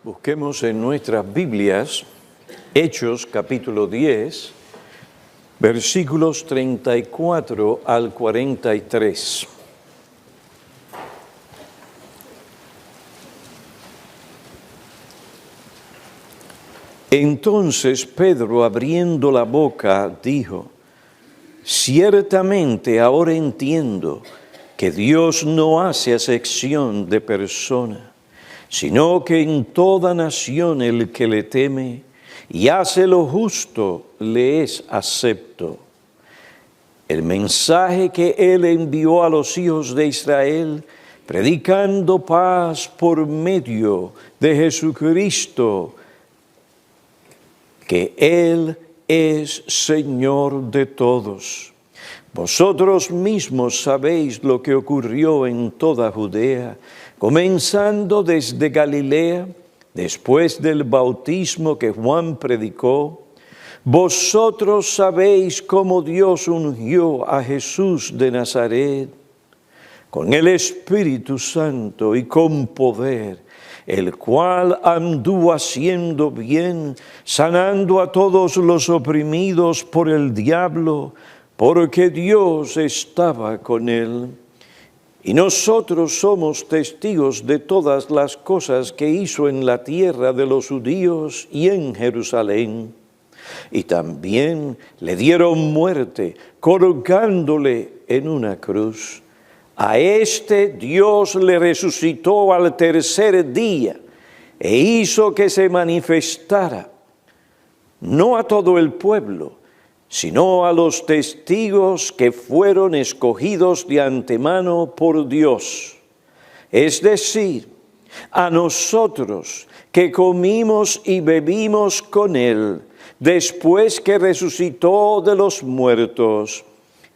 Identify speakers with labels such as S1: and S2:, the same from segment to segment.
S1: Busquemos en nuestras Biblias Hechos capítulo 10, versículos 34 al 43. Entonces Pedro, abriendo la boca, dijo: ciertamente ahora entiendo que Dios no hace acepción de persona, sino que en toda nación el que le teme y hace lo justo le es acepto. El mensaje que él envió a los hijos de Israel, predicando paz por medio de Jesucristo, que Él es Señor de todos. Vosotros mismos sabéis lo que ocurrió en toda Judea, comenzando desde Galilea, después del bautismo que Juan predicó. Vosotros sabéis cómo Dios ungió a Jesús de Nazaret con el Espíritu Santo y con poder, el cual anduvo haciendo bien, sanando a todos los oprimidos por el diablo, porque Dios estaba con él. Y nosotros somos testigos de todas las cosas que hizo en la tierra de los judíos y en Jerusalén. Y también le dieron muerte, colgándole en una cruz. A este Dios le resucitó al tercer día e hizo que se manifestara, no a todo el pueblo, sino a los testigos que fueron escogidos de antemano por Dios. Es decir, a nosotros que comimos y bebimos con Él después que resucitó de los muertos,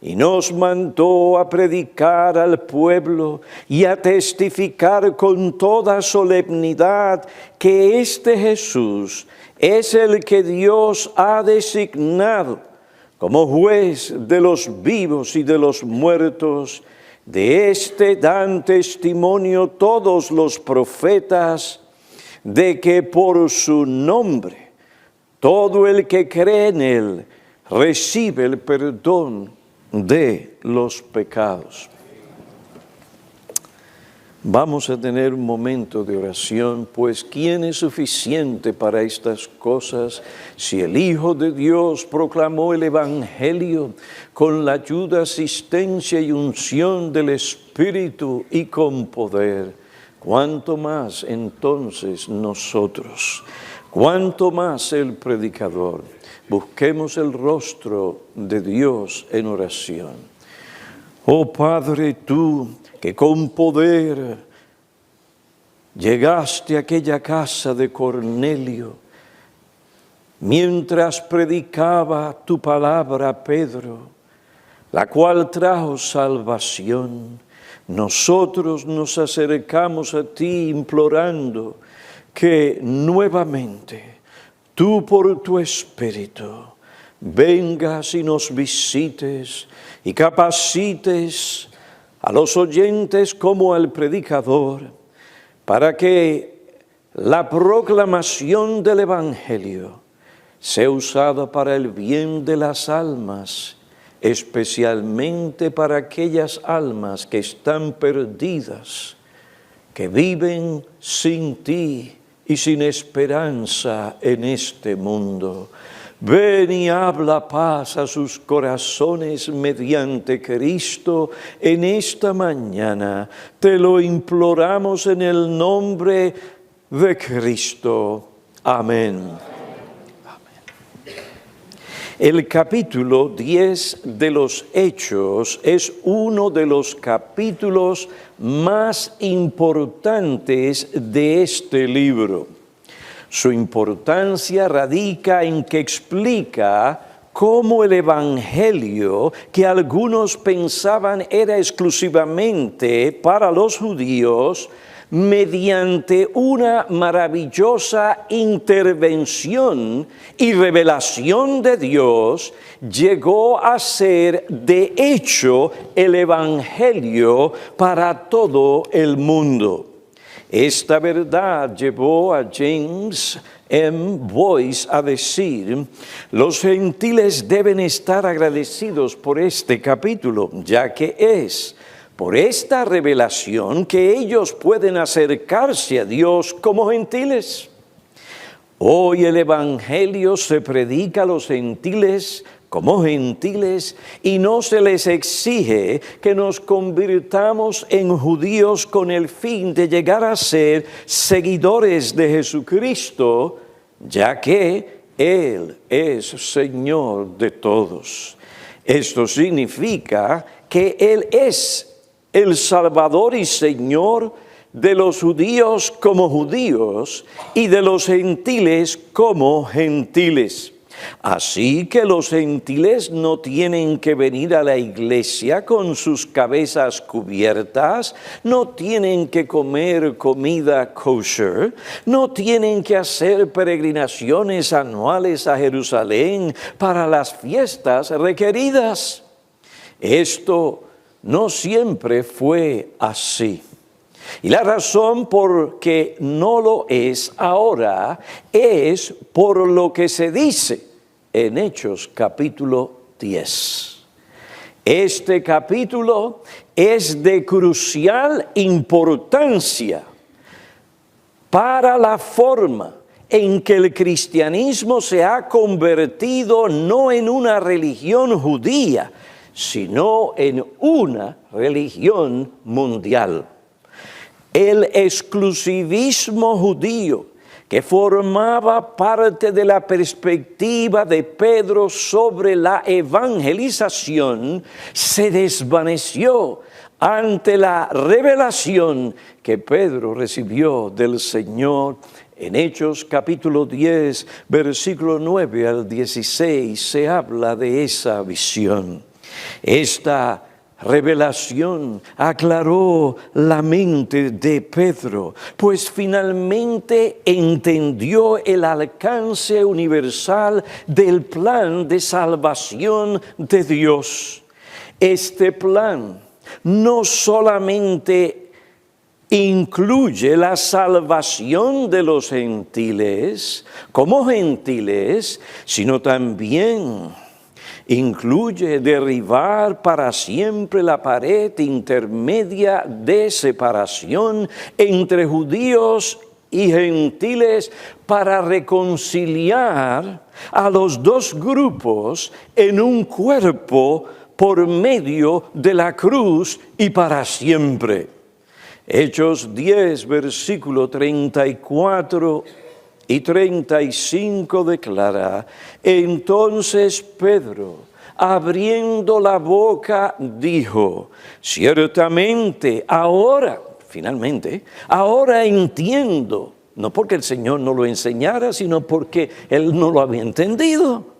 S1: y nos mandó a predicar al pueblo y a testificar con toda solemnidad que este Jesús es el que Dios ha designado como juez de los vivos y de los muertos. De este dan testimonio todos los profetas, de que por su nombre todo el que cree en él recibe el perdón de los pecados. Vamos a tener un momento de oración, pues ¿quién es suficiente para estas cosas? Si el Hijo de Dios proclamó el Evangelio con la ayuda, asistencia y unción del Espíritu y con poder, ¿cuánto más entonces nosotros? ¿Cuánto más el predicador? Busquemos el rostro de Dios en oración. Oh Padre, tú que con poder llegaste a aquella casa de Cornelio, mientras predicaba tu palabra a Pedro, la cual trajo salvación, nosotros nos acercamos a ti implorando que nuevamente tú por tu Espíritu vengas y nos visites y capacites a los oyentes como al predicador, para que la proclamación del Evangelio sea usada para el bien de las almas, especialmente para aquellas almas que están perdidas, que viven sin ti y sin esperanza en este mundo. Ven y habla paz a sus corazones mediante Cristo en esta mañana. Te lo imploramos en el nombre de Cristo. Amén. El capítulo 10 de los Hechos es uno de los capítulos más importantes de este libro. Su importancia radica en que explica cómo el Evangelio, que algunos pensaban era exclusivamente para los judíos, mediante una maravillosa intervención y revelación de Dios, llegó a ser de hecho el Evangelio para todo el mundo. Esta verdad llevó a James M. Boyce a decir: los gentiles deben estar agradecidos por este capítulo, ya que es por esta revelación que ellos pueden acercarse a Dios como gentiles. Hoy el Evangelio se predica a los gentiles como gentiles y no se les exige que nos convirtamos en judíos con el fin de llegar a ser seguidores de Jesucristo, ya que Él es Señor de todos. Esto significa que Él es el Salvador y Señor de los judíos como judíos y de los gentiles como gentiles. Así que los gentiles no tienen que venir a la iglesia con sus cabezas cubiertas, no tienen que comer comida kosher, no tienen que hacer peregrinaciones anuales a Jerusalén para las fiestas requeridas. Esto no siempre fue así. Y la razón por que no lo es ahora es por lo que se dice en Hechos capítulo 10. Este capítulo es de crucial importancia para la forma en que el cristianismo se ha convertido no en una religión judía, sino en una religión mundial. El exclusivismo judío, que formaba parte de la perspectiva de Pedro sobre la evangelización, se desvaneció ante la revelación que Pedro recibió del Señor. En Hechos capítulo 10, versículo 9 al 16, se habla de esa visión. Esta revelación aclaró la mente de Pedro, pues finalmente entendió el alcance universal del plan de salvación de Dios. Este plan no solamente incluye la salvación de los gentiles como gentiles, sino también incluye derribar para siempre la pared intermedia de separación entre judíos y gentiles para reconciliar a los dos grupos en un cuerpo por medio de la cruz y para siempre. Hechos 10, versículo 34 y 35 declara: entonces Pedro, abriendo la boca, dijo: ciertamente ahora, finalmente, ahora entiendo, no porque el Señor no lo enseñara, sino porque él no lo había entendido.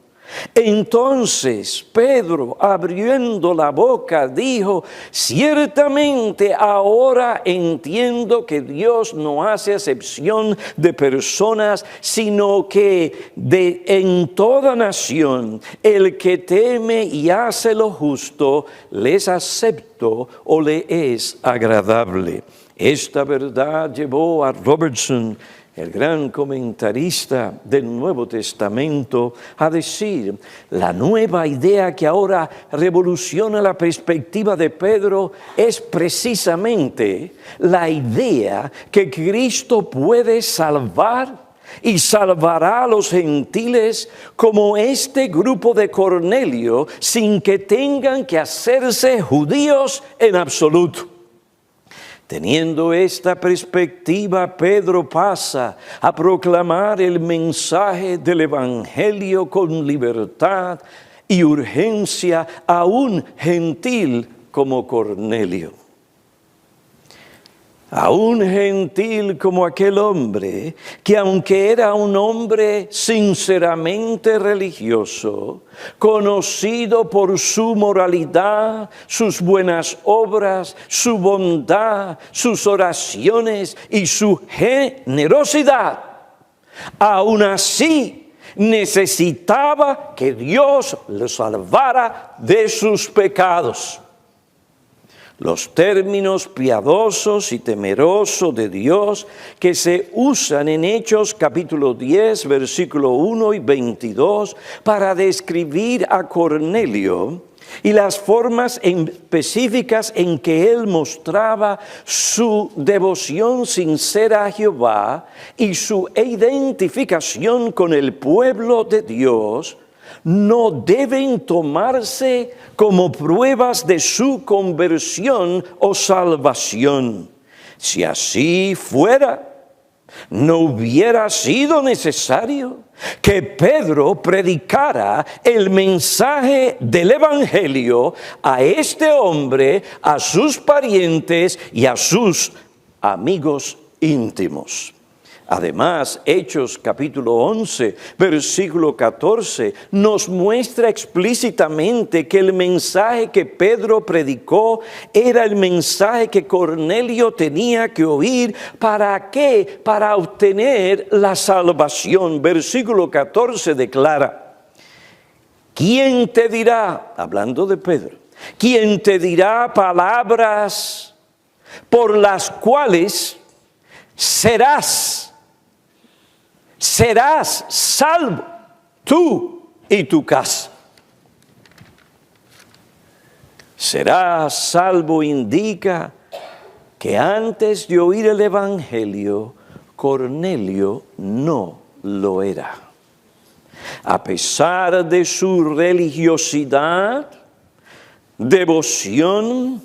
S1: Entonces Pedro, abriendo la boca, dijo: ciertamente ahora entiendo que Dios no hace acepción de personas, sino que en toda nación el que teme y hace lo justo les acepto o le es agradable. Esta verdad llevó a Robertson, el gran comentarista del Nuevo Testamento, a decir: la nueva idea que ahora revoluciona la perspectiva de Pedro es precisamente la idea que Cristo puede salvar y salvará a los gentiles como este grupo de Cornelio, sin que tengan que hacerse judíos en absoluto. Teniendo esta perspectiva, Pedro pasa a proclamar el mensaje del Evangelio con libertad y urgencia a un gentil como Cornelio. A un gentil como aquel hombre que, aunque era un hombre sinceramente religioso, conocido por su moralidad, sus buenas obras, su bondad, sus oraciones y su generosidad, aún así necesitaba que Dios le salvara de sus pecados. Los términos piadosos y temeroso de Dios que se usan en Hechos capítulo 10, versículo 1 y 22 para describir a Cornelio y las formas específicas en que él mostraba su devoción sincera a Jehová y su identificación con el pueblo de Dios, no deben tomarse como pruebas de su conversión o salvación. Si así fuera, no hubiera sido necesario que Pedro predicara el mensaje del Evangelio a este hombre, a sus parientes y a sus amigos íntimos. Además, Hechos capítulo 11, versículo 14, nos muestra explícitamente que el mensaje que Pedro predicó era el mensaje que Cornelio tenía que oír. ¿Para qué? Para obtener la salvación. Versículo 14 declara: ¿quién te dirá, hablando de Pedro, quién te dirá palabras por las cuales serás salvo, tú y tu casa? Serás salvo indica que antes de oír el Evangelio, Cornelio no lo era. A pesar de su religiosidad, devoción,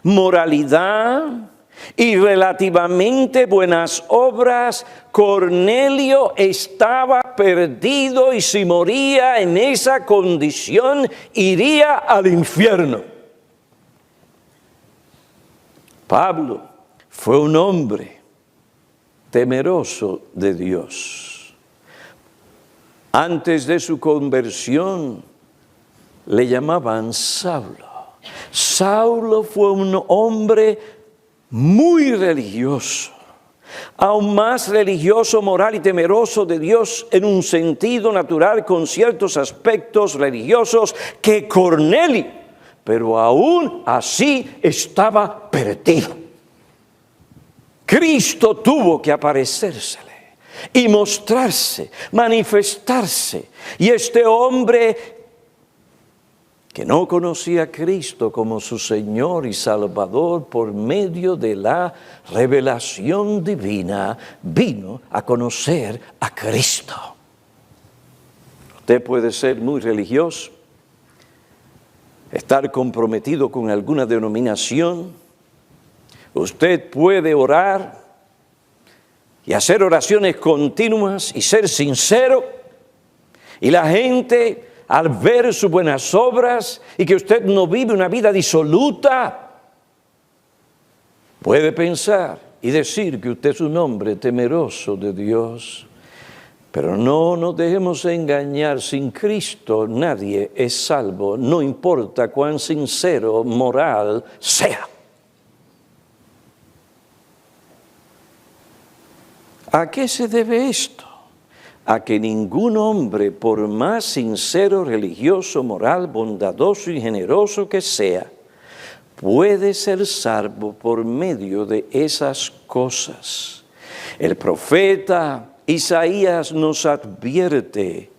S1: moralidad y relativamente buenas obras, Cornelio estaba perdido y si moría en esa condición, iría al infierno. Pablo fue un hombre temeroso de Dios. Antes de su conversión, le llamaban Saulo. Saulo fue un hombre muy religioso, aún más religioso, moral y temeroso de Dios en un sentido natural con ciertos aspectos religiosos que Cornelio, pero aún así estaba perdido. Cristo tuvo que aparecérsele y mostrarse, manifestarse, y este hombre que no conocía a Cristo como su Señor y Salvador por medio de la revelación divina, vino a conocer a Cristo. Usted puede ser muy religioso, estar comprometido con alguna denominación, usted puede orar y hacer oraciones continuas y ser sincero, y la gente, al ver sus buenas obras y que usted no vive una vida disoluta, puede pensar y decir que usted es un hombre temeroso de Dios. Pero no nos dejemos engañar, sin Cristo nadie es salvo, no importa cuán sincero, moral sea. ¿A qué se debe esto? A que ningún hombre, por más sincero, religioso, moral, bondadoso y generoso que sea, puede ser salvo por medio de esas cosas. El profeta Isaías nos advierte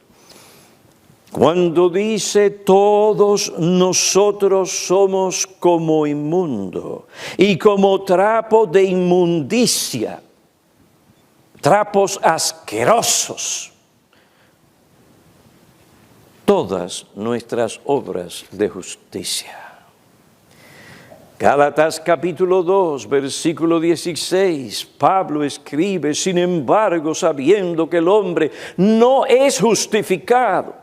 S1: cuando dice: todos nosotros somos como inmundo y como trapo de inmundicia, trapos asquerosos, todas nuestras obras de justicia. Gálatas capítulo 2, versículo 16, Pablo escribe: sin embargo, sabiendo que el hombre no es justificado,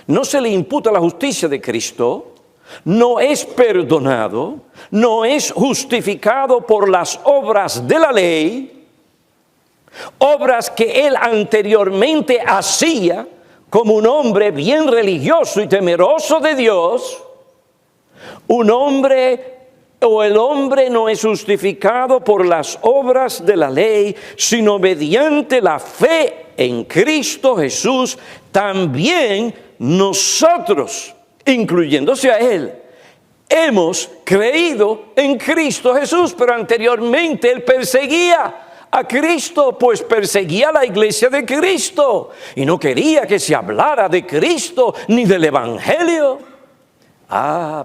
S1: no se le imputa la justicia de Cristo, no es perdonado, no es justificado por las obras de la ley, obras que él anteriormente hacía como un hombre bien religioso y temeroso de Dios. Un hombre o el hombre no es justificado por las obras de la ley, sino mediante la fe en Cristo Jesús. También nosotros, incluyéndose a él, hemos creído en Cristo Jesús, pero anteriormente él perseguía a Cristo, pues perseguía a la iglesia de Cristo y no quería que se hablara de Cristo ni del Evangelio.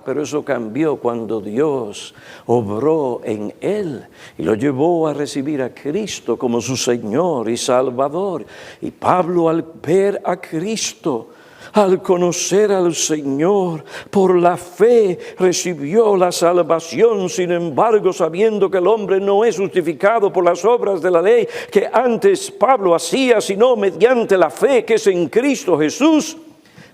S1: Pero eso cambió cuando Dios obró en él y lo llevó a recibir a Cristo como su Señor y Salvador. Y Pablo, al ver a Cristo, al conocer al Señor, por la fe recibió la salvación. Sin embargo, sabiendo que el hombre no es justificado por las obras de la ley que antes Pablo hacía, sino mediante la fe que es en Cristo Jesús,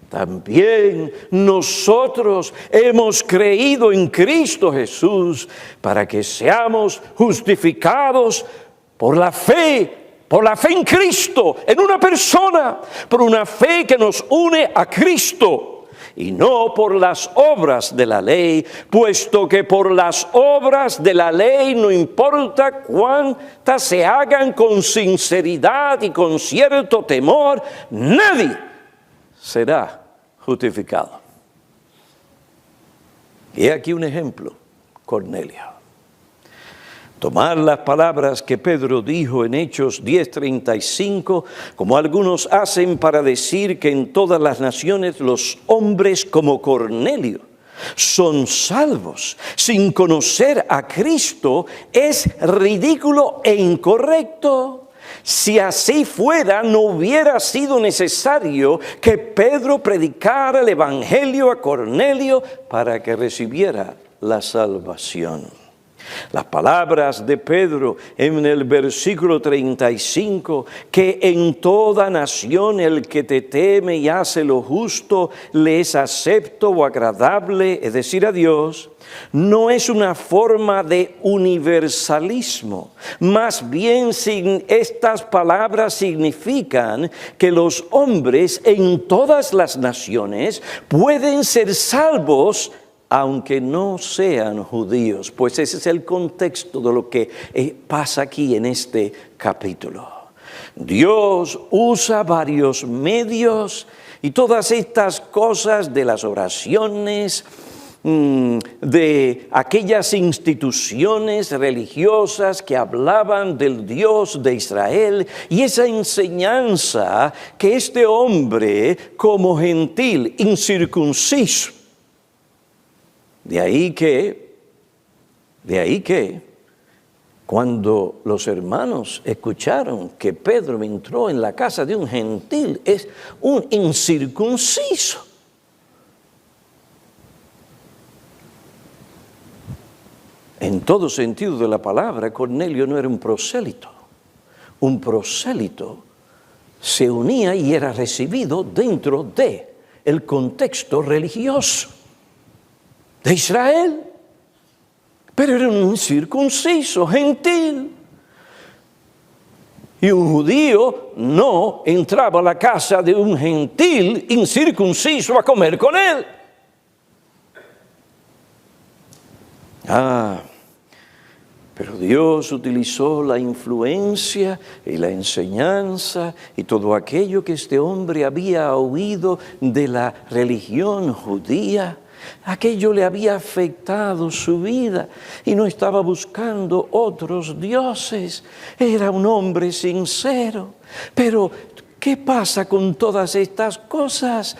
S1: también nosotros hemos creído en Cristo Jesús para que seamos justificados por la fe en Cristo, en una persona, por una fe que nos une a Cristo y no por las obras de la ley, puesto que por las obras de la ley no importa cuántas se hagan con sinceridad y con cierto temor, nadie será justificado. Y aquí un ejemplo, Cornelio. Tomar las palabras que Pedro dijo en Hechos 10:35, como algunos hacen para decir que en todas las naciones los hombres como Cornelio son salvos sin conocer a Cristo, es ridículo e incorrecto. Si así fuera, no hubiera sido necesario que Pedro predicara el Evangelio a Cornelio para que recibiera la salvación. Las palabras de Pedro en el versículo 35, que en toda nación el que te teme y hace lo justo le es acepto o agradable, es decir, a Dios, no es una forma de universalismo. Más bien, estas palabras significan que los hombres en todas las naciones pueden ser salvos aunque no sean judíos, pues ese es el contexto de lo que pasa aquí en este capítulo. Dios usa varios medios y todas estas cosas de las oraciones, de aquellas instituciones religiosas que hablaban del Dios de Israel y esa enseñanza que este hombre como gentil, incircunciso, de ahí que cuando los hermanos escucharon que Pedro entró en la casa de un gentil, es un incircunciso. En todo sentido de la palabra, Cornelio no era un prosélito. Un prosélito se unía y era recibido dentro del contexto religioso de Israel, pero era un incircunciso, gentil. Y un judío no entraba a la casa de un gentil incircunciso a comer con él. Pero Dios utilizó la influencia y la enseñanza y todo aquello que este hombre había oído de la religión judía. Aquello le había afectado su vida y no estaba buscando otros dioses. Era un hombre sincero. Pero ¿qué pasa con todas estas cosas?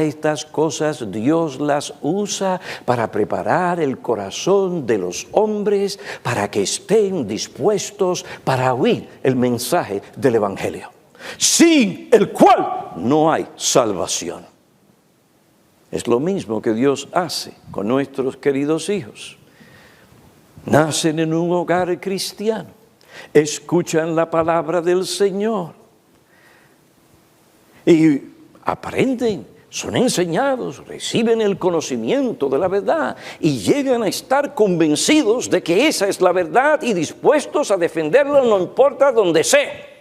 S1: Estas cosas Dios las usa para preparar el corazón de los hombres para que estén dispuestos para oír el mensaje del Evangelio, sin el cual no hay salvación. Es lo mismo que Dios hace con nuestros queridos hijos. Nacen en un hogar cristiano, escuchan la palabra del Señor y aprenden, son enseñados, reciben el conocimiento de la verdad y llegan a estar convencidos de que esa es la verdad y dispuestos a defenderla no importa donde sea.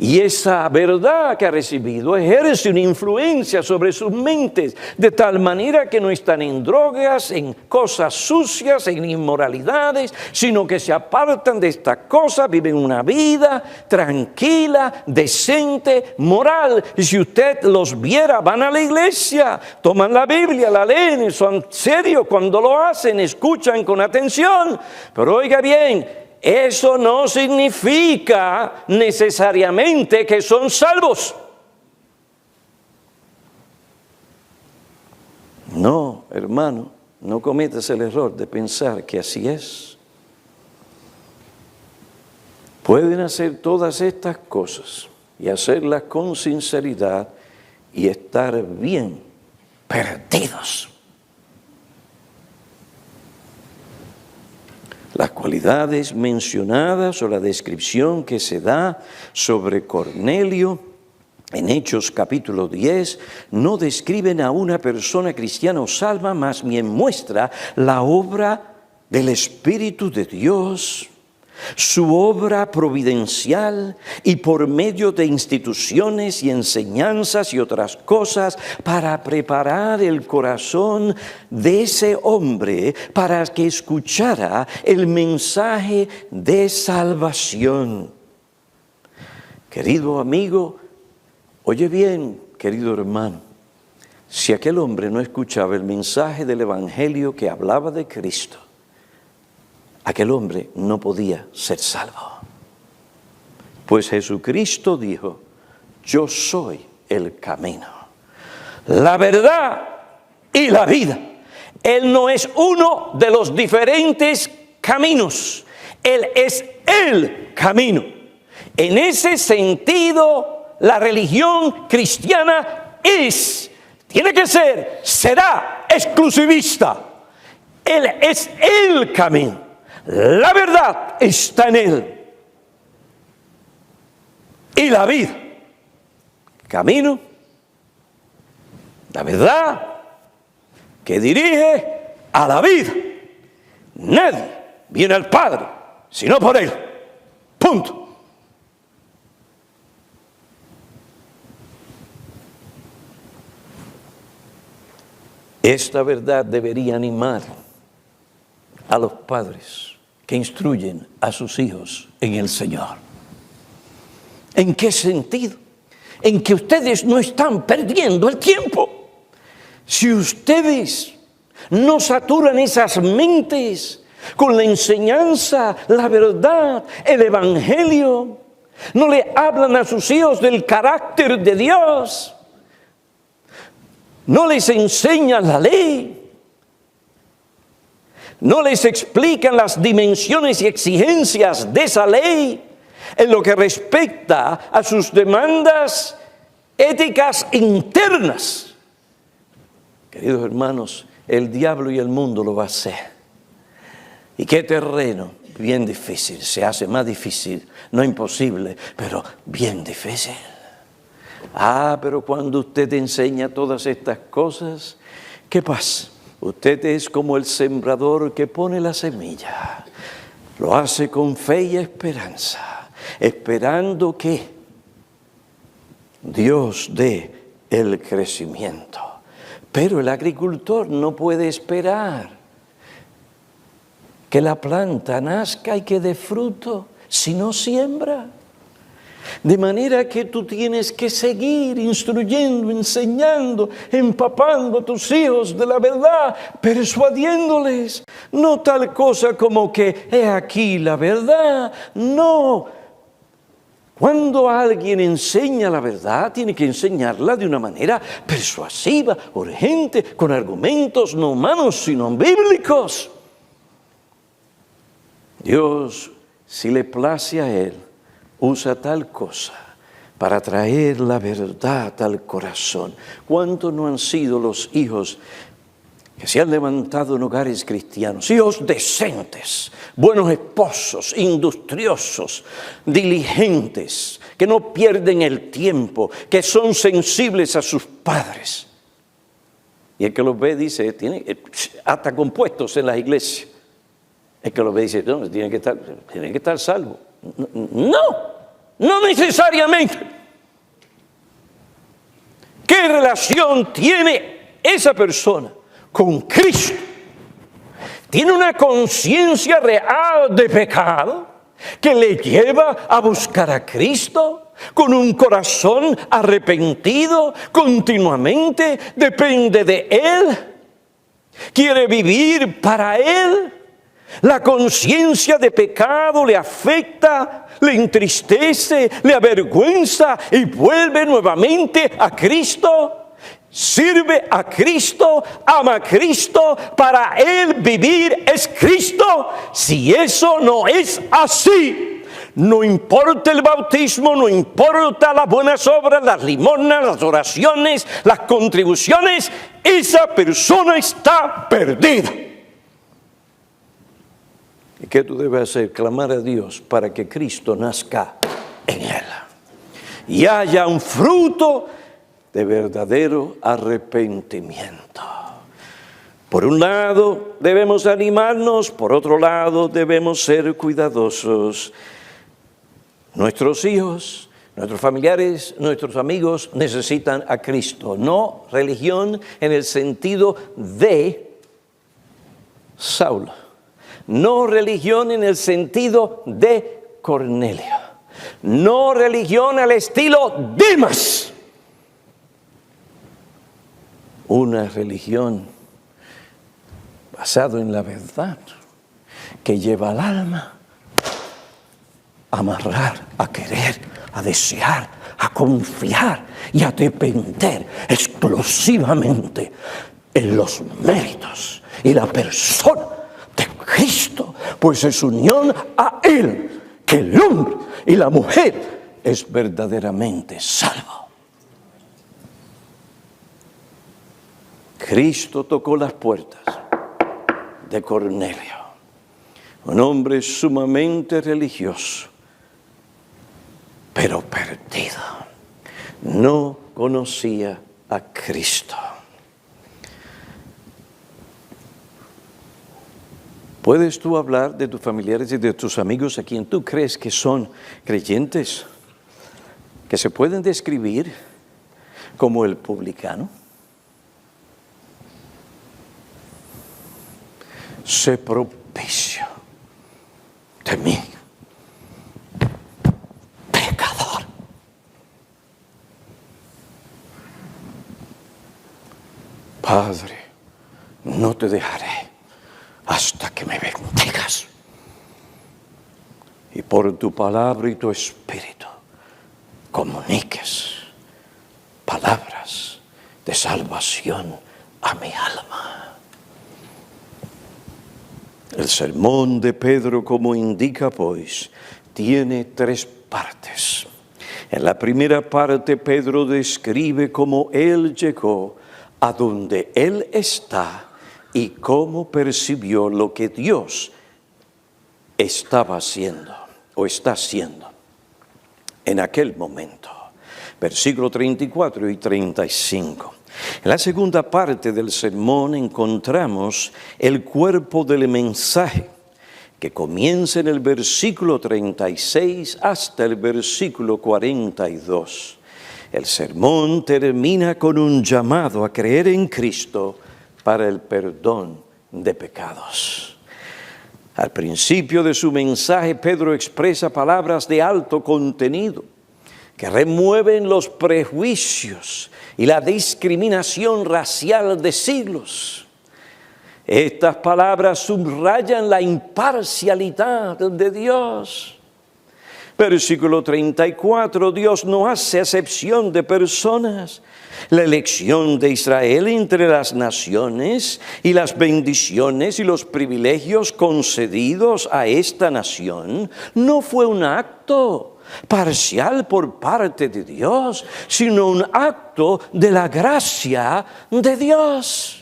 S1: Y esa verdad que ha recibido ejerce una influencia sobre sus mentes, de tal manera que no están en drogas, en cosas sucias, en inmoralidades, sino que se apartan de estas cosas, viven una vida tranquila, decente, moral. Y si usted los viera, van a la iglesia, toman la Biblia, la leen, son serios cuando lo hacen, escuchan con atención. Pero oiga bien, eso no significa necesariamente que son salvos. No, hermano, no cometas el error de pensar que así es. Pueden hacer todas estas cosas y hacerlas con sinceridad y estar bien perdidos. Las cualidades mencionadas o la descripción que se da sobre Cornelio en Hechos capítulo 10 no describen a una persona cristiana o salva, más bien muestra la obra del Espíritu de Dios, su obra providencial y por medio de instituciones y enseñanzas y otras cosas para preparar el corazón de ese hombre para que escuchara el mensaje de salvación. Querido amigo, oye bien, querido hermano, si aquel hombre no escuchaba el mensaje del Evangelio que hablaba de Cristo, aquel hombre no podía ser salvo. Pues Jesucristo dijo, yo soy el camino, la verdad y la vida. Él no es uno de los diferentes caminos, Él es el camino. En ese sentido, la religión cristiana tiene que ser, será exclusivista. Él es el camino. La verdad está en Él. Y la vida. Camino, la verdad, que dirige a la vida. Nadie viene al Padre, sino por Él. Punto. Esta verdad debería animar a los padres que instruyen a sus hijos en el Señor. ¿En qué sentido? En que ustedes no están perdiendo el tiempo. Si ustedes no saturan esas mentes con la enseñanza, la verdad, el Evangelio, no le hablan a sus hijos del carácter de Dios, no les enseñan la ley, no les explican las dimensiones y exigencias de esa ley en lo que respecta a sus demandas éticas internas. Queridos hermanos, el diablo y el mundo lo va a hacer. ¿Y qué terreno? Bien difícil, se hace más difícil, no imposible, pero bien difícil. Pero cuando usted enseña todas estas cosas, ¿qué pasa? Usted es como el sembrador que pone la semilla. Lo hace con fe y esperanza, esperando que Dios dé el crecimiento. Pero el agricultor no puede esperar que la planta nazca y que dé fruto si no siembra. De manera que tú tienes que seguir instruyendo, enseñando, empapando a tus hijos de la verdad, persuadiéndoles. No tal cosa como que he aquí la verdad, no. Cuando alguien enseña la verdad, tiene que enseñarla de una manera persuasiva, urgente, con argumentos no humanos, sino bíblicos. Dios, si le place a Él, usa tal cosa para traer la verdad al corazón. ¿Cuántos no han sido los hijos que se han levantado en hogares cristianos? Hijos decentes, buenos esposos, industriosos, diligentes, que no pierden el tiempo, que son sensibles a sus padres. Y el que los ve dice, tiene hasta compuestos en las iglesias. El que los ve dice, no, tiene que estar salvo. No necesariamente. ¿Qué relación tiene esa persona con Cristo? ¿Tiene una conciencia real de pecado que le lleva a buscar a Cristo? ¿Con un corazón arrepentido continuamente? ¿Depende de Él? ¿Quiere vivir para Él? ¿La conciencia de pecado le afecta, le entristece, le avergüenza y vuelve nuevamente a Cristo? ¿Sirve a Cristo? ¿Ama a Cristo? ¿Para Él vivir es Cristo? Si eso no es así, no importa el bautismo, no importa las buenas obras, las limosnas, las oraciones, las contribuciones, esa persona está perdida. ¿Y qué tú debes hacer? Clamar a Dios para que Cristo nazca en él y haya un fruto de verdadero arrepentimiento. Por un lado, debemos animarnos, por otro lado, debemos ser cuidadosos. Nuestros hijos, nuestros familiares, nuestros amigos necesitan a Cristo, no religión en el sentido de Saulo, no religión en el sentido de Cornelio, no religión al estilo Demas. Una religión basada en la verdad que lleva al alma a amarrar, a querer, a desear, a confiar y a depender exclusivamente en los méritos y la persona de Cristo, pues es unión a Él que el hombre y la mujer es verdaderamente salvo. Cristo tocó las puertas de Cornelio, un hombre sumamente religioso, pero perdido. No conocía a Cristo. ¿Puedes tú hablar de tus familiares y de tus amigos a quien tú crees que son creyentes, que se pueden describir como el publicano? Sé propicio de mí, pecador. Padre, no te dejaré hasta que me bendigas. Y por tu palabra y tu espíritu comuniques palabras de salvación a mi alma. El sermón de Pedro, como indica pues, tiene 3 partes. En la primera parte, Pedro describe cómo él llegó a donde él está y cómo percibió lo que Dios estaba haciendo o está haciendo en aquel momento. Versículo 34 y 35. En la segunda parte del sermón encontramos el cuerpo del mensaje que comienza en el versículo 36 hasta el versículo 42. El sermón termina con un llamado a creer en Cristo para el perdón de pecados. Al principio de su mensaje, Pedro expresa palabras de alto contenido que remueven los prejuicios y la discriminación racial de siglos. Estas palabras subrayan la imparcialidad de Dios. Versículo 34, Dios no hace acepción de personas. La elección de Israel entre las naciones y las bendiciones y los privilegios concedidos a esta nación no fue un acto parcial por parte de Dios, sino un acto de la gracia de Dios.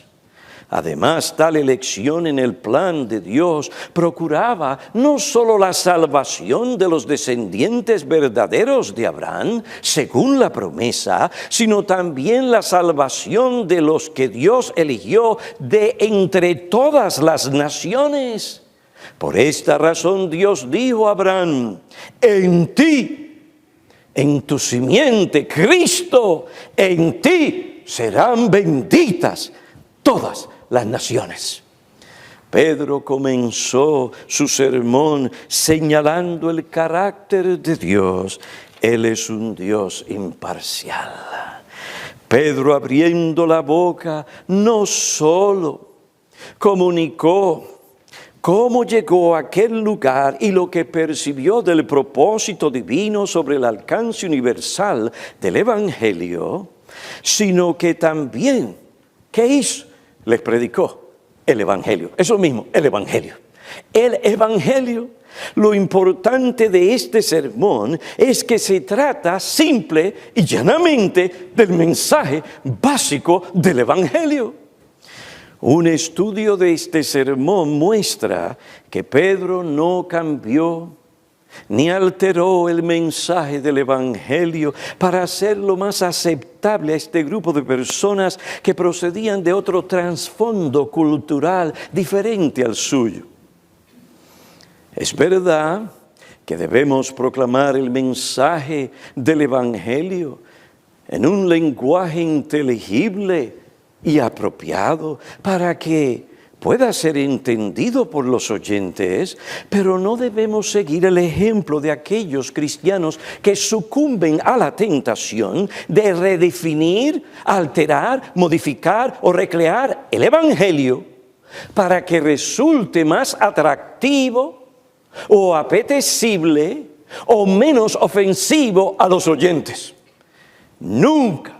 S1: Además, tal elección en el plan de Dios procuraba no solo la salvación de los descendientes verdaderos de Abraham, según la promesa, sino también la salvación de los que Dios eligió de entre todas las naciones. Por esta razón Dios dijo a Abraham: en ti en tu simiente, Cristo, en ti serán benditas todas las naciones. Pedro comenzó su sermón señalando el carácter de Dios. Él es un Dios imparcial. Pedro, abriendo la boca, no solo comunicó cómo llegó a aquel lugar y lo que percibió del propósito divino sobre el alcance universal del Evangelio, sino que también, ¿qué hizo? Les predicó el Evangelio. Eso mismo, el Evangelio. El Evangelio. Lo importante de este sermón es que se trata simple y llanamente del mensaje básico del Evangelio. Un estudio de este sermón muestra que Pedro no cambió ni alteró el mensaje del Evangelio para hacerlo más aceptable a este grupo de personas que procedían de otro trasfondo cultural diferente al suyo. Es verdad que debemos proclamar el mensaje del Evangelio en un lenguaje inteligible y apropiado para que pueda ser entendido por los oyentes, pero no debemos seguir el ejemplo de aquellos cristianos que sucumben a la tentación de redefinir, alterar, modificar o recrear el Evangelio para que resulte más atractivo o apetecible o menos ofensivo a los oyentes. Nunca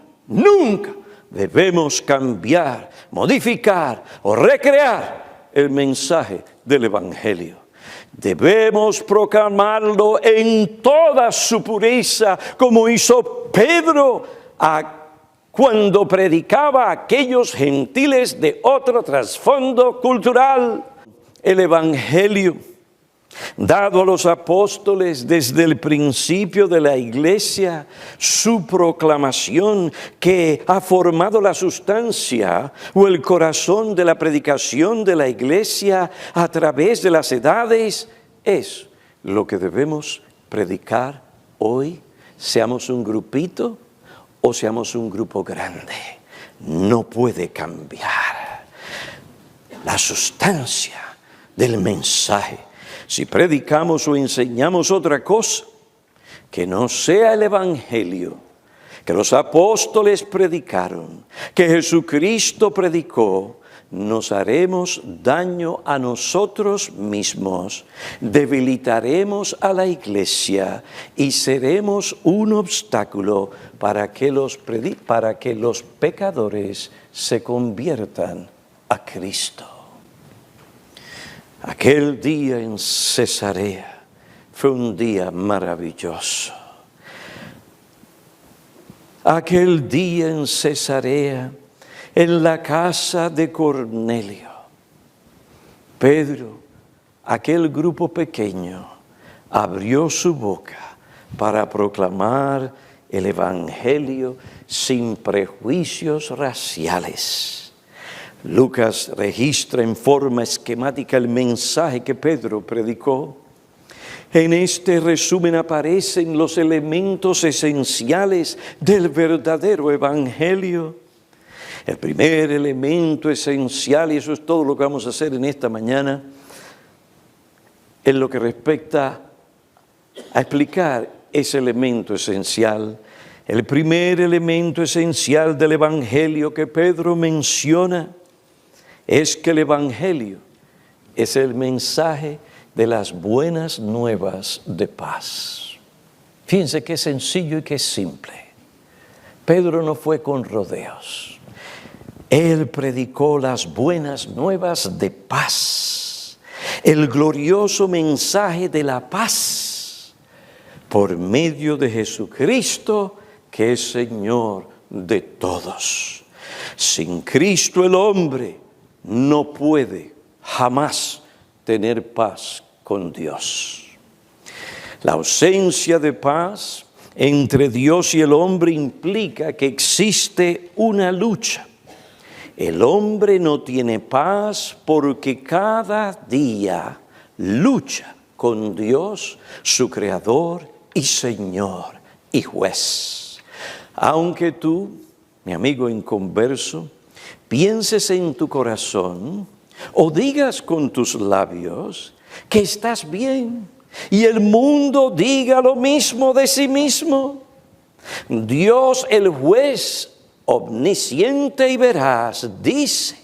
S1: debemos cambiar, modificar o recrear el mensaje del Evangelio. Debemos proclamarlo en toda su pureza, como hizo Pedro cuando predicaba a aquellos gentiles de otro trasfondo cultural. El Evangelio, dado a los apóstoles desde el principio de la iglesia, su proclamación que ha formado la sustancia o el corazón de la predicación de la iglesia a través de las edades, es lo que debemos predicar hoy, seamos un grupito o seamos un grupo grande. No puede cambiar la sustancia del mensaje. Si predicamos o enseñamos otra cosa que no sea el Evangelio, que los apóstoles predicaron, que Jesucristo predicó, nos haremos daño a nosotros mismos, debilitaremos a la iglesia y seremos un obstáculo para que los pecadores se conviertan a Cristo. Aquel día en Cesarea fue un día maravilloso. Aquel día en Cesarea, en la casa de Cornelio, Pedro, aquel grupo pequeño, abrió su boca para proclamar el Evangelio sin prejuicios raciales. Lucas registra en forma esquemática el mensaje que Pedro predicó. En este resumen aparecen los elementos esenciales del verdadero Evangelio. El primer elemento esencial, y eso es todo lo que vamos a hacer en esta mañana, en lo que respecta a explicar ese elemento esencial. El primer elemento esencial del Evangelio que Pedro menciona es que el Evangelio es el mensaje de las buenas nuevas de paz. Fíjense qué sencillo y qué simple. Pedro no fue con rodeos. Él predicó las buenas nuevas de paz, el glorioso mensaje de la paz por medio de Jesucristo, que es Señor de todos. Sin Cristo el hombre no puede jamás tener paz con Dios. La ausencia de paz entre Dios y el hombre implica que existe una lucha. El hombre no tiene paz porque cada día lucha con Dios, su Creador y Señor. y juez. Aunque tú, mi amigo inconverso, pienses en tu corazón o digas con tus labios que estás bien y el mundo diga lo mismo de sí mismo, Dios el juez omnisciente y veraz dice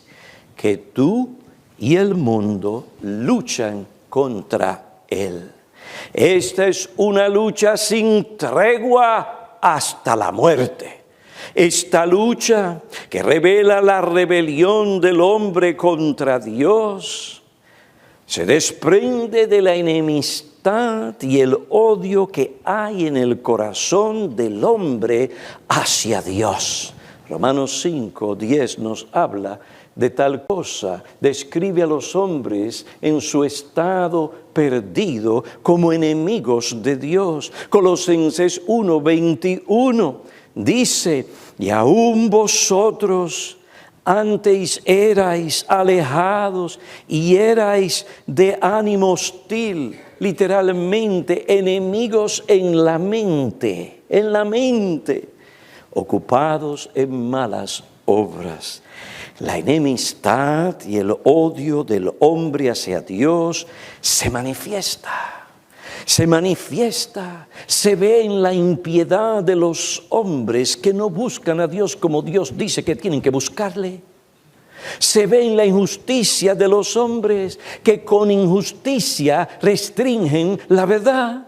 S1: que tú y el mundo luchan contra Él. Esta es una lucha sin tregua hasta la muerte. Esta lucha que revela la rebelión del hombre contra Dios se desprende de la enemistad y el odio que hay en el corazón del hombre hacia Dios. Romanos 5:10 nos habla de tal cosa, describe a los hombres en su estado perdido como enemigos de Dios. Colosenses 1:21 dice, y aún vosotros antes erais alejados y erais de ánimo hostil, literalmente enemigos en la mente, ocupados en malas obras. La enemistad y el odio del hombre hacia Dios se manifiesta, se ve en la impiedad de los hombres que no buscan a Dios como Dios dice que tienen que buscarle. Se ve en la injusticia de los hombres que con injusticia restringen la verdad.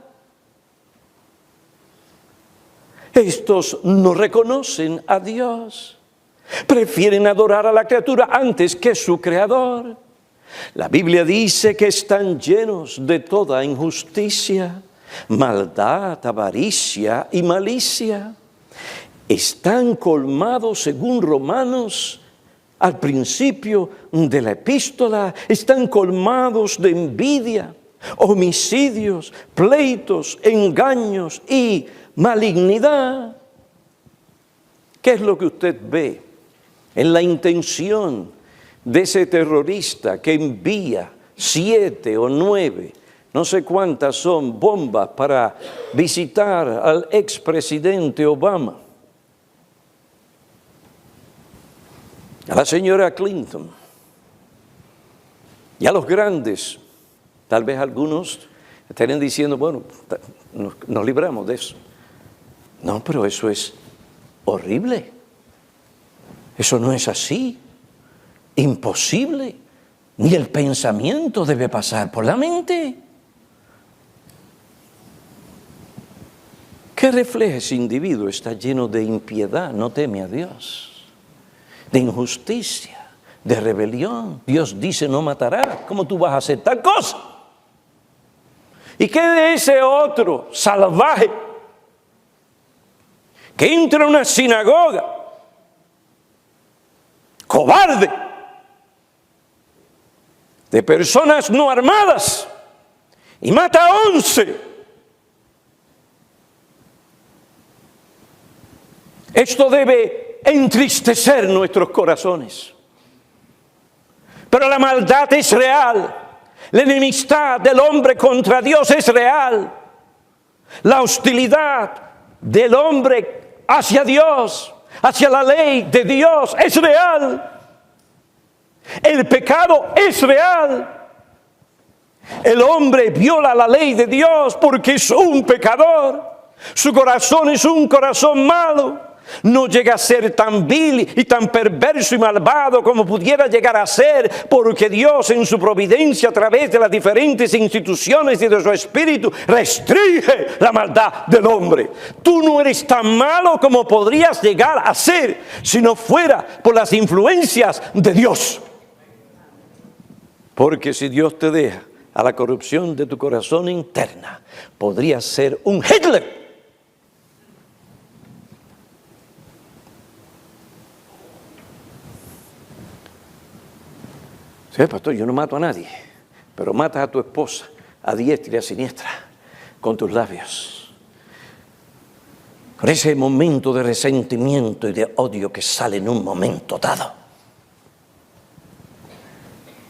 S1: Estos no reconocen a Dios, prefieren adorar a la criatura antes que su creador. La Biblia dice que están llenos de toda injusticia, maldad, avaricia y malicia. Están colmados, según Romanos, al principio de la epístola, están colmados de envidia, homicidios, pleitos, engaños y malignidad. ¿Qué es lo que usted ve en la intención de ese terrorista que envía 7 o 9, no sé cuántas son, bombas para visitar al expresidente Obama, a la señora Clinton y a los grandes? Tal vez algunos estarían diciendo, bueno, nos libramos de eso. No, pero eso es horrible. Eso no es así. Imposible. Ni el pensamiento debe pasar por la mente. ¿Qué refleja ese individuo? Está lleno de impiedad, no teme a Dios, de injusticia, de rebelión. Dios dice no matarás. ¿Cómo tú vas a hacer tal cosa? ¿Y qué de ese otro salvaje que entra a una sinagoga, cobarde, de personas no armadas, y mata a 11? Esto debe entristecer nuestros corazones. Pero la maldad es real. La enemistad del hombre contra Dios es real. La hostilidad del hombre hacia Dios, hacia la ley de Dios, es real. El pecado es real. El hombre viola la ley de Dios porque es un pecador. Su corazón es un corazón malo. No llega a ser tan vil y tan perverso y malvado como pudiera llegar a ser, porque Dios en su providencia a través de las diferentes instituciones y de su espíritu restringe la maldad del hombre. Tú no eres tan malo como podrías llegar a ser si no fuera por las influencias de Dios. Porque si Dios te deja a la corrupción de tu corazón interna, podrías ser un Hitler. Sí, pastor, yo no mato a nadie, pero matas a tu esposa a diestra y a siniestra con tus labios. Con ese momento de resentimiento y de odio que sale en un momento dado.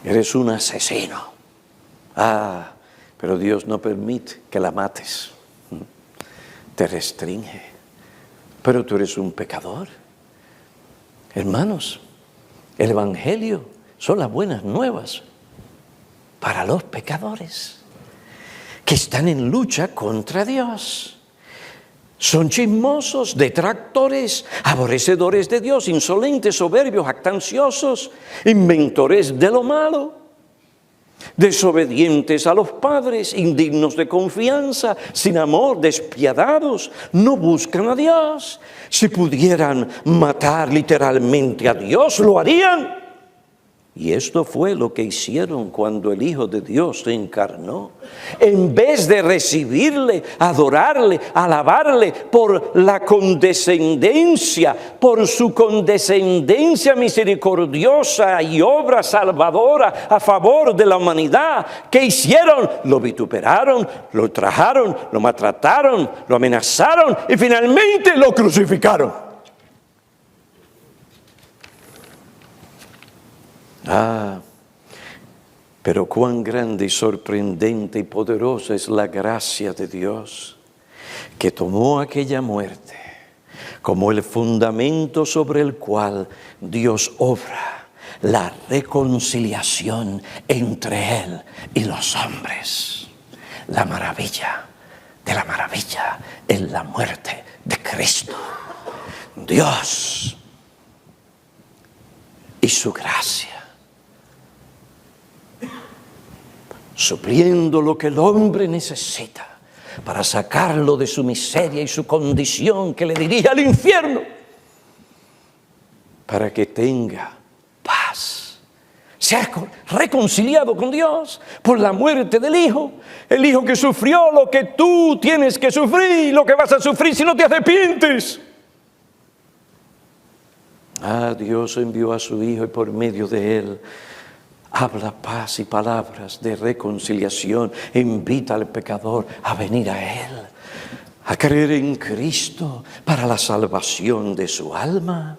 S1: Eres un asesino. Pero Dios no permite que la mates. te restringe. Pero tú eres un pecador. Hermanos, el Evangelio son las buenas nuevas para los pecadores que están en lucha contra Dios. Son chismosos, detractores, aborrecedores de Dios, insolentes, soberbios, jactanciosos, inventores de lo malo, desobedientes a los padres, indignos de confianza, sin amor, despiadados, no buscan a Dios. Si pudieran matar literalmente a Dios, lo harían. Y esto fue lo que hicieron cuando el Hijo de Dios se encarnó. En vez de recibirle, adorarle, alabarle por la condescendencia, por su condescendencia misericordiosa y obra salvadora a favor de la humanidad, ¿qué hicieron? Lo vituperaron, lo ultrajaron, lo maltrataron, lo amenazaron y finalmente lo crucificaron. Pero cuán grande y sorprendente y poderosa es la gracia de Dios, que tomó aquella muerte como el fundamento sobre el cual Dios obra la reconciliación entre Él y los hombres. La maravilla de la maravilla es la muerte de Cristo. Dios y su gracia, supliendo lo que el hombre necesita para sacarlo de su miseria y su condición que le dirige al infierno, para que tenga paz, ser reconciliado con Dios por la muerte del Hijo, el Hijo que sufrió lo que tú tienes que sufrir, lo que vas a sufrir si no te arrepientes. Dios envió a su Hijo y por medio de Él habla paz y palabras de reconciliación. Invita al pecador a venir a Él, a creer en Cristo para la salvación de su alma.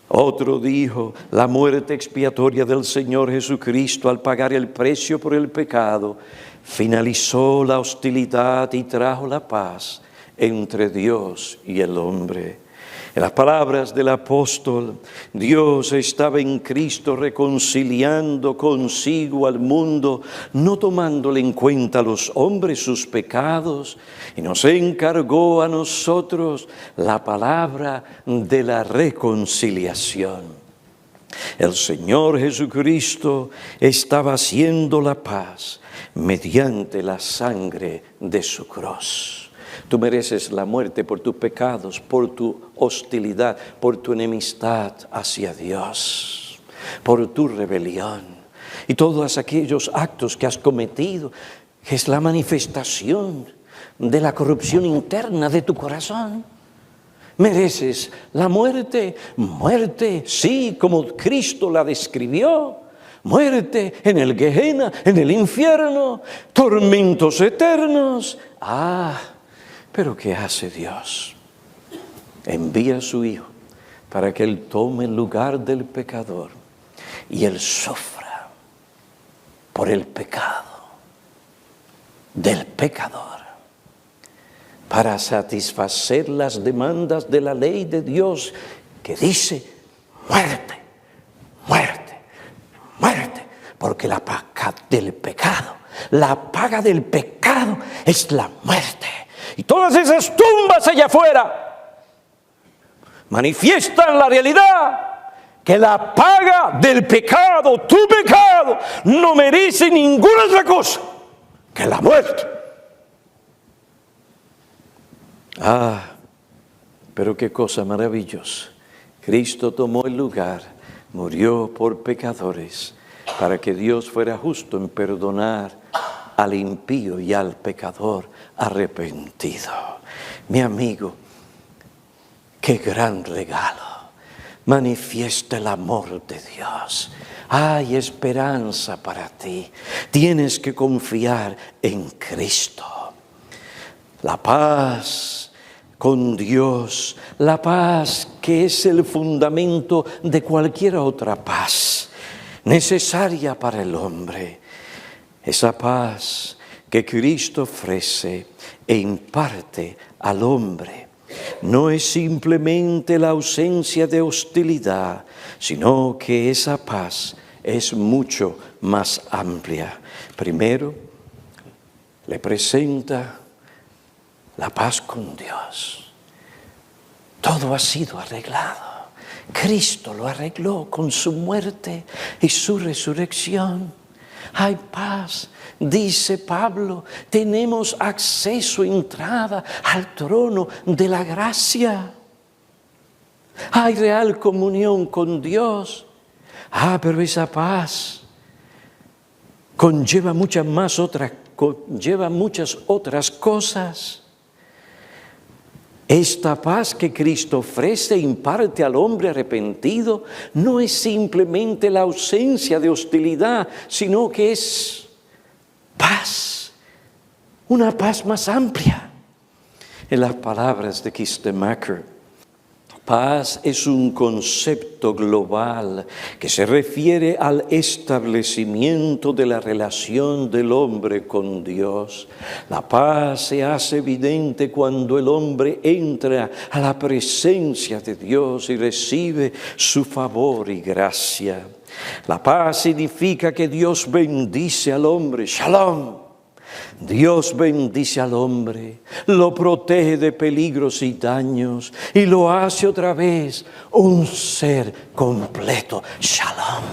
S1: Otro dijo, la muerte expiatoria del Señor Jesucristo al pagar el precio por el pecado, finalizó la hostilidad y trajo la paz entre Dios y el hombre. En las palabras del apóstol, Dios estaba en Cristo reconciliando consigo al mundo, no tomándole en cuenta a los hombres sus pecados, y nos encargó a nosotros la palabra de la reconciliación. El Señor Jesucristo estaba haciendo la paz mediante la sangre de su cruz. Tú mereces la muerte por tus pecados, por tu hostilidad, por tu enemistad hacia Dios, por tu rebelión y todos aquellos actos que has cometido, que es la manifestación de la corrupción interna de tu corazón. Mereces la muerte, sí, como Cristo la describió. Muerte en el Gehenna, en el infierno, tormentos eternos. Pero ¿qué hace Dios? Envía a su Hijo para que Él tome el lugar del pecador y Él sufra por el pecado del pecador para satisfacer las demandas de la ley de Dios que dice muerte, muerte, muerte, porque la paga del pecado es la muerte. Y todas esas tumbas allá afuera manifiestan la realidad que la paga del pecado, tu pecado, no merece ninguna otra cosa que la muerte. Pero qué cosa maravillosa. Cristo tomó el lugar, murió por pecadores, para que Dios fuera justo en perdonar al impío y al pecador arrepentido. Mi amigo, qué gran regalo. Manifiesta el amor de Dios. Hay esperanza para ti. Tienes que confiar en Cristo. La paz con Dios, la paz que es el fundamento de cualquier otra paz necesaria para el hombre. Esa paz que Cristo ofrece e imparte al hombre no es simplemente la ausencia de hostilidad, sino que esa paz es mucho más amplia. Primero, le presenta la paz con Dios. Todo ha sido arreglado. Cristo lo arregló con su muerte y su resurrección. Hay paz, dice Pablo, tenemos acceso, entrada al trono de la gracia. Hay real comunión con Dios. Pero esa paz conlleva muchas otras cosas. Esta paz que Cristo ofrece e imparte al hombre arrepentido no es simplemente la ausencia de hostilidad, sino que es paz, una paz más amplia. En las palabras de Kistemaker, paz es un concepto global que se refiere al establecimiento de la relación del hombre con Dios. La paz se hace evidente cuando el hombre entra a la presencia de Dios y recibe su favor y gracia. La paz significa que Dios bendice al hombre. Shalom. Dios bendice al hombre, lo protege de peligros y daños y lo hace otra vez un ser completo. Shalom.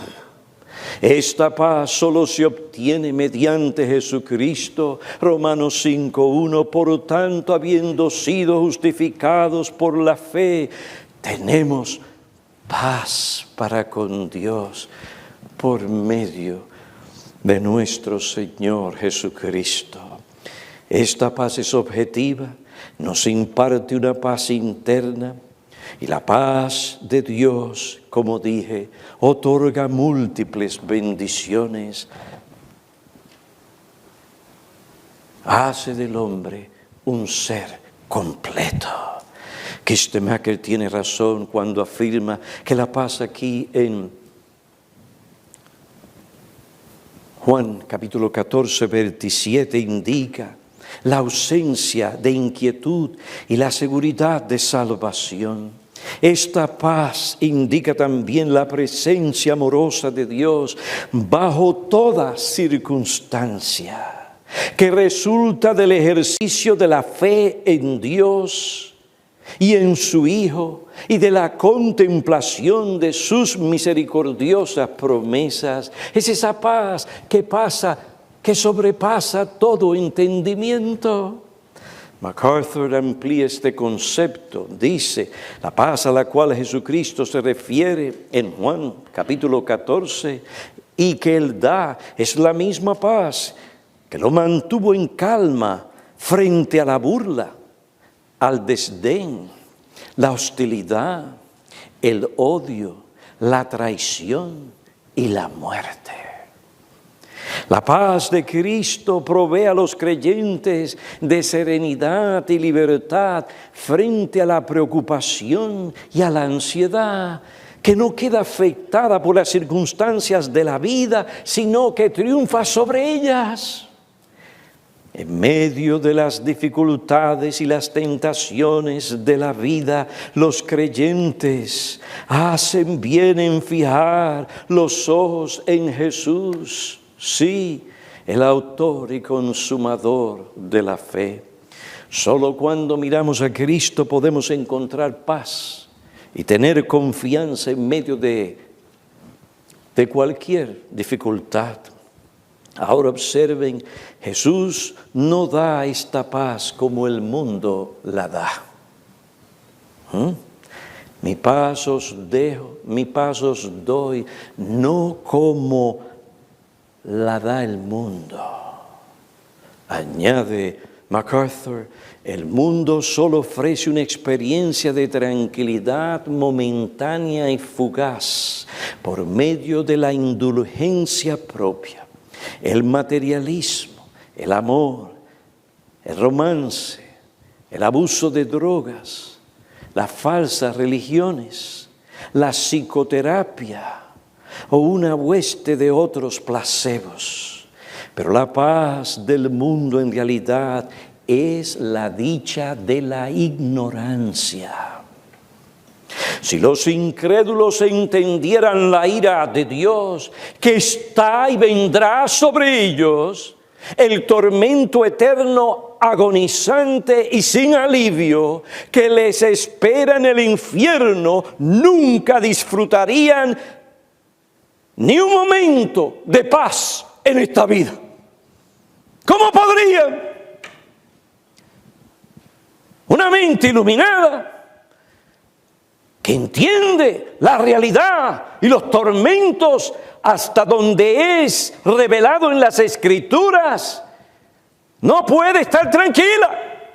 S1: Esta paz solo se obtiene mediante Jesucristo. Romanos 5:1. Por tanto, habiendo sido justificados por la fe, tenemos paz para con Dios por medio de nuestro Señor Jesucristo. Esta paz es objetiva, nos imparte una paz interna y la paz de Dios, como dije, otorga múltiples bendiciones. Hace del hombre un ser completo. Kistemaker tiene razón cuando afirma que la paz aquí en Juan capítulo 14, 27 indica la ausencia de inquietud y la seguridad de salvación. Esta paz indica también la presencia amorosa de Dios bajo toda circunstancia, que resulta del ejercicio de la fe en Dios y en su Hijo, y de la contemplación de sus misericordiosas promesas. Es esa paz que sobrepasa todo entendimiento. MacArthur amplía este concepto, dice, la paz a la cual Jesucristo se refiere en Juan capítulo 14 y que Él da es la misma paz que lo mantuvo en calma frente a la burla, al desdén, la hostilidad, el odio, la traición y la muerte. La paz de Cristo provee a los creyentes de serenidad y libertad frente a la preocupación y a la ansiedad, que no queda afectada por las circunstancias de la vida, sino que triunfa sobre ellas. En medio de las dificultades y las tentaciones de la vida, los creyentes hacen bien en fijar los ojos en Jesús, sí, el autor y consumador de la fe. Solo cuando miramos a Cristo podemos encontrar paz y tener confianza en medio de cualquier dificultad. Ahora observen, Jesús no da esta paz como el mundo la da. Mi paz os dejo, mi paz os doy, no como la da el mundo. Añade MacArthur, el mundo solo ofrece una experiencia de tranquilidad momentánea y fugaz por medio de la indulgencia propia. El materialismo, el amor, el romance, el abuso de drogas, las falsas religiones, la psicoterapia o una hueste de otros placebos. Pero la paz del mundo en realidad es la dicha de la ignorancia. Si los incrédulos entendieran la ira de Dios que está y vendrá sobre ellos, el tormento eterno, agonizante y sin alivio que les espera en el infierno, nunca disfrutarían ni un momento de paz en esta vida. ¿Cómo podrían? Una mente iluminada que entiende la realidad y los tormentos hasta donde es revelado en las Escrituras, no puede estar tranquila,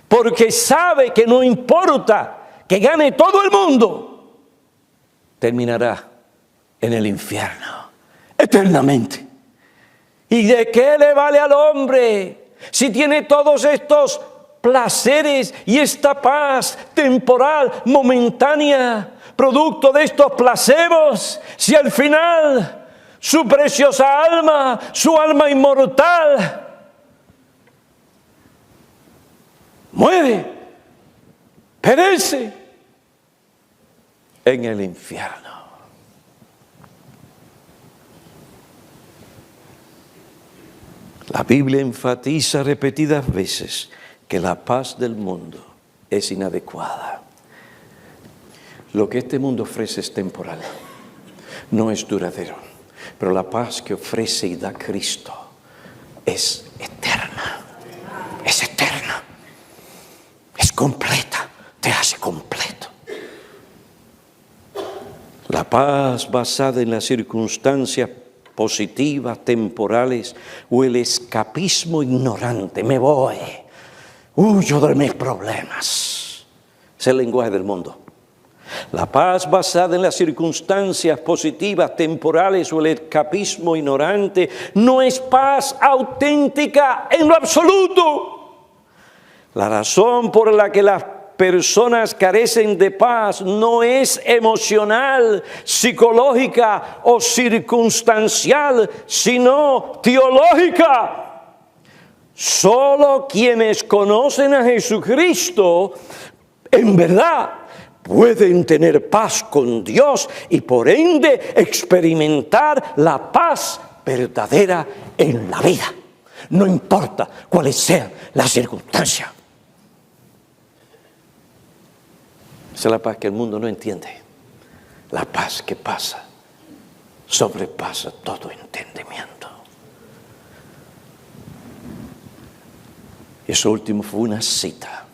S1: porque sabe que no importa que gane todo el mundo, terminará en el infierno eternamente. ¿Y de qué le vale al hombre si tiene todos estos placeres y esta paz temporal, momentánea, producto de estos placebos, si al final su preciosa alma, su alma inmortal, muere, perece en el infierno? La Biblia enfatiza repetidas veces que la paz del mundo es inadecuada. Lo que este mundo ofrece es temporal, no es duradero, pero la paz que ofrece y da Cristo es eterna, es completa, te hace completo. La paz basada en las circunstancias positivas, temporales, o el escapismo ignorante, me voy, huyo de mis problemas, es el lenguaje del mundo. La paz basada en las circunstancias positivas, temporales, o el escapismo ignorante no es paz auténtica en lo absoluto. La razón por la que las personas carecen de paz no es emocional, psicológica o circunstancial, sino teológica. Solo quienes conocen a Jesucristo en verdad pueden tener paz con Dios y por ende experimentar la paz verdadera en la vida, no importa cuáles sean las circunstancias. Esa es la paz que el mundo no entiende. La paz que pasa, sobrepasa todo entendimiento. Eso último fue una cita.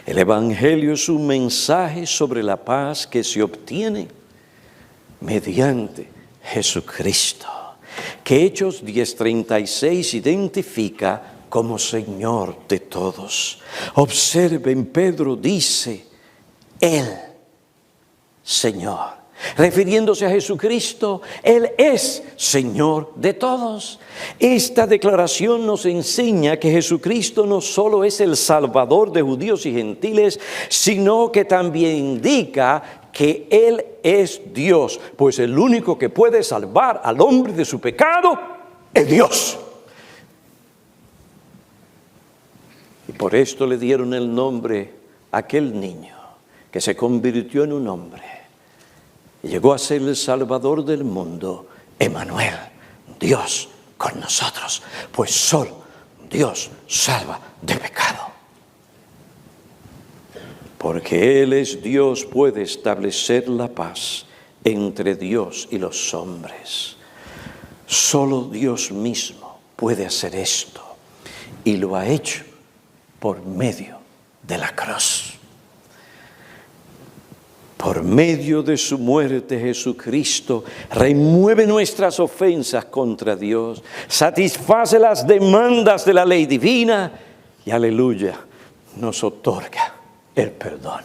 S1: El Evangelio es un mensaje sobre la paz que se obtiene mediante Jesucristo, que Hechos 10:36 identifica como Señor de todos. Observen, Pedro dice, Él, Señor. Refiriéndose a Jesucristo, Él es Señor de todos. Esta declaración nos enseña que Jesucristo no solo es el Salvador de judíos y gentiles, sino que también indica que Él es Dios, pues el único que puede salvar al hombre de su pecado es Dios. Y por esto le dieron el nombre a aquel niño que se convirtió en un hombre y llegó a ser el Salvador del mundo, Emmanuel, Dios con nosotros, pues solo Dios salva de pecado. Porque Él es Dios, puede establecer la paz entre Dios y los hombres. Solo Dios mismo puede hacer esto y lo ha hecho por medio de la cruz. Por medio de su muerte, Jesucristo remueve nuestras ofensas contra Dios, satisface las demandas de la ley divina y, aleluya, nos otorga el perdón.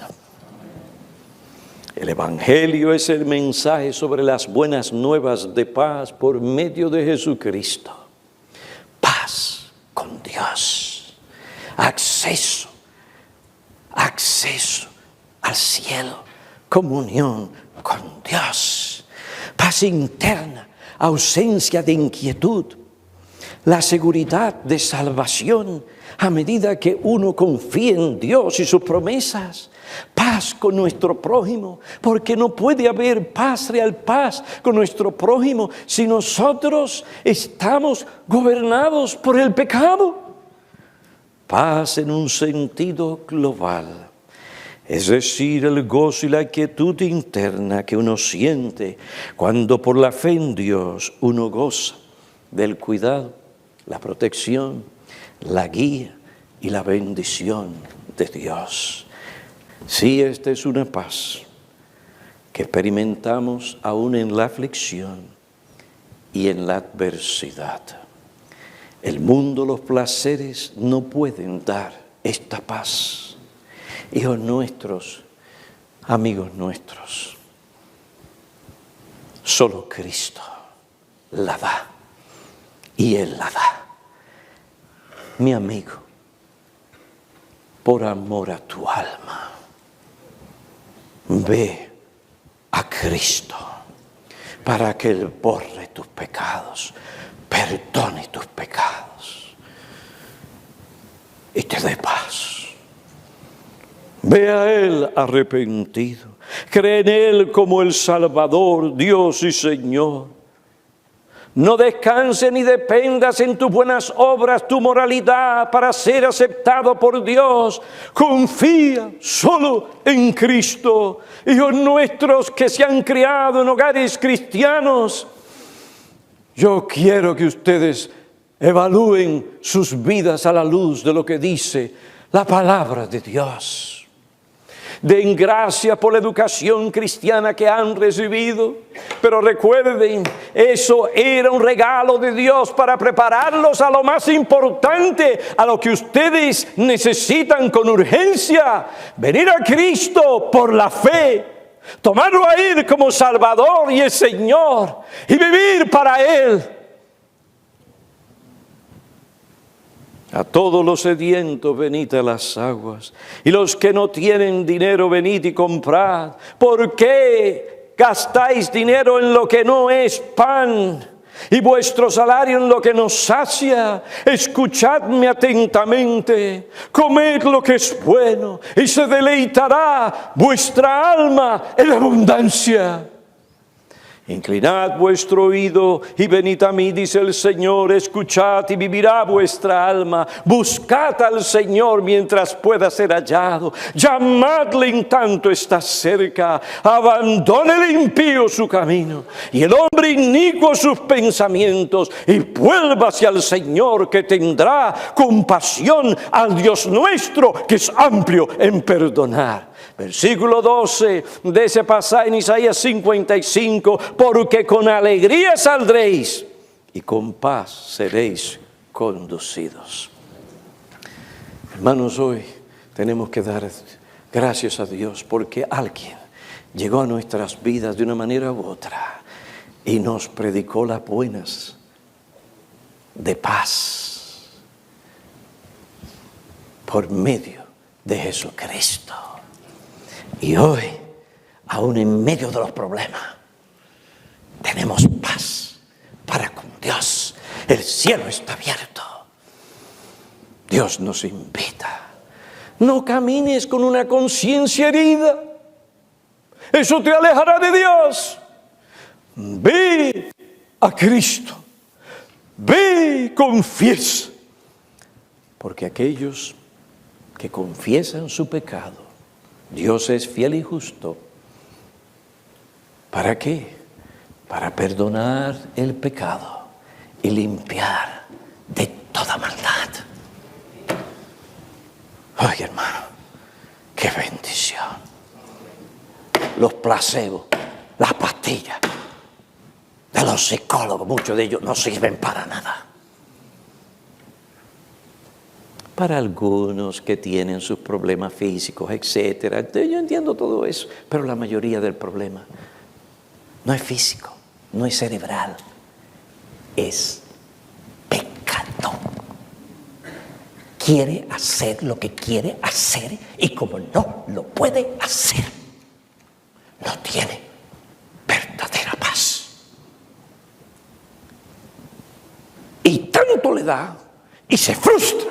S1: El Evangelio es el mensaje sobre las buenas nuevas de paz por medio de Jesucristo. Paz con Dios, acceso al cielo, comunión con Dios, paz interna, ausencia de inquietud, la seguridad de salvación a medida que uno confía en Dios y sus promesas. Paz con nuestro prójimo, porque no puede haber paz, real paz con nuestro prójimo si nosotros estamos gobernados por el pecado. Paz en un sentido global, es decir, el gozo y la quietud interna que uno siente cuando por la fe en Dios uno goza del cuidado, la protección, la guía y la bendición de Dios. Sí, esta es una paz que experimentamos aún en la aflicción y en la adversidad. El mundo, los placeres no pueden dar esta paz. Hijos nuestros, amigos nuestros, solo Cristo la da y Él la da. Mi amigo, por amor a tu alma, ve a Cristo para que Él borre tus pecados, perdone tus pecados y te dé paz. Ve a Él arrepentido, cree en Él como el Salvador, Dios y Señor. No descanses ni dependas en tus buenas obras, tu moralidad para ser aceptado por Dios. Confía solo en Cristo. Hijos nuestros que se han criado en hogares cristianos, yo quiero que ustedes evalúen sus vidas a la luz de lo que dice la palabra de Dios. Den gracias por la educación cristiana que han recibido, pero recuerden, eso era un regalo de Dios para prepararlos a lo más importante, a lo que ustedes necesitan con urgencia: venir a Cristo por la fe, tomarlo a Él como Salvador y el Señor, y vivir para Él. A todos los sedientos, venid a las aguas, y los que no tienen dinero, venid y comprad. ¿Por qué gastáis dinero en lo que no es pan, y vuestro salario en lo que nos sacia? Escuchadme atentamente, comed lo que es bueno, y se deleitará vuestra alma en abundancia. Inclinad vuestro oído y venid a mí, dice el Señor, escuchad y vivirá vuestra alma. Buscad al Señor mientras pueda ser hallado. Llamadle en tanto está cerca. Abandone el impío su camino y el hombre inicuo sus pensamientos, y vuélvase al Señor, que tendrá compasión, al Dios nuestro, que es amplio en perdonar. Versículo 12 de ese pasaje en Isaías 55, porque con alegría saldréis y con paz seréis conducidos. Hermanos, hoy tenemos que dar gracias a Dios porque alguien llegó a nuestras vidas de una manera u otra y nos predicó las buenas de paz por medio de Jesucristo. Y hoy, aún en medio de los problemas, tenemos paz para con Dios. El cielo está abierto. Dios nos invita. No camines con una conciencia herida. Eso te alejará de Dios. Ve a Cristo. Ve y confiesa. Porque aquellos que confiesan su pecado, Dios es fiel y justo. ¿Para qué? Para perdonar el pecado y limpiar de toda maldad. Ay, hermano, qué bendición. Los placebos, las pastillas de los psicólogos, muchos de ellos no sirven para nada. Para algunos que tienen sus problemas físicos, etcétera. Yo entiendo todo eso, pero la mayoría del problema no es físico, no es cerebral, es pecado. Quiere hacer lo que quiere hacer y como no lo puede hacer, no tiene verdadera paz. tanto le da y se frustra,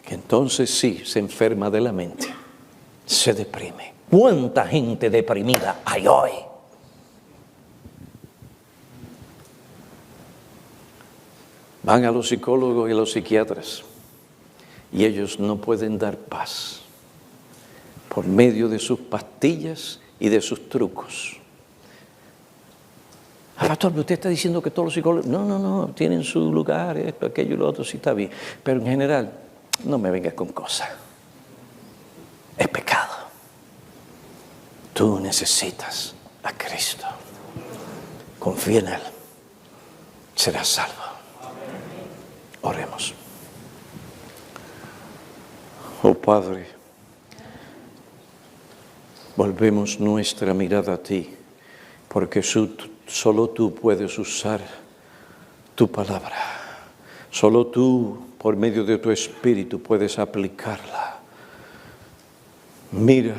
S1: que entonces sí se enferma de la mente, se deprime. ¿Cuánta gente deprimida hay hoy? Van a los psicólogos y a los psiquiatras y ellos no pueden dar paz por medio de sus pastillas y de sus trucos. Pastor, usted está diciendo que todos los psicólogos... No, tienen su lugar, esto, aquello y lo otro, sí está bien. Pero en general, no me vengas con cosas. Es pecado. Tú necesitas a Cristo. Confía en Él. Serás salvo. Oremos. Oh Padre, volvemos nuestra mirada a ti, porque solo tú puedes usar tu palabra. Solo tú, por medio de tu Espíritu, puedes aplicarla. Mira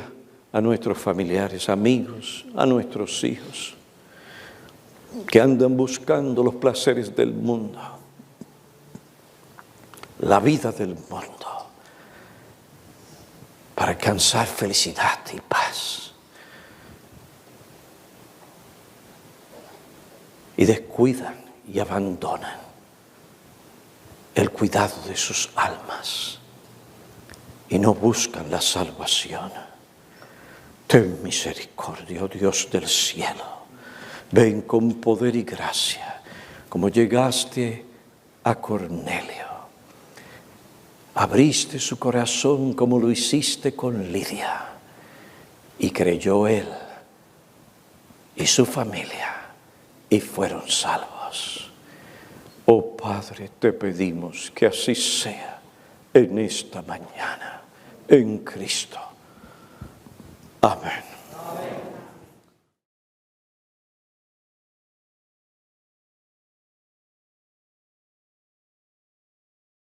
S1: a nuestros familiares, amigos, a nuestros hijos, que andan buscando los placeres del mundo, la vida del mundo, para alcanzar felicidad y paz. Y descuidan y abandonan el cuidado de sus almas y no buscan la salvación. Ten misericordia, oh Dios del cielo. Ven con poder y gracia, como llegaste a Cornelio. Abriste su corazón como lo hiciste con Lidia, y creyó él y su familia, y fueron salvos. Oh Padre, te pedimos que así sea en esta mañana, en Cristo. Amén.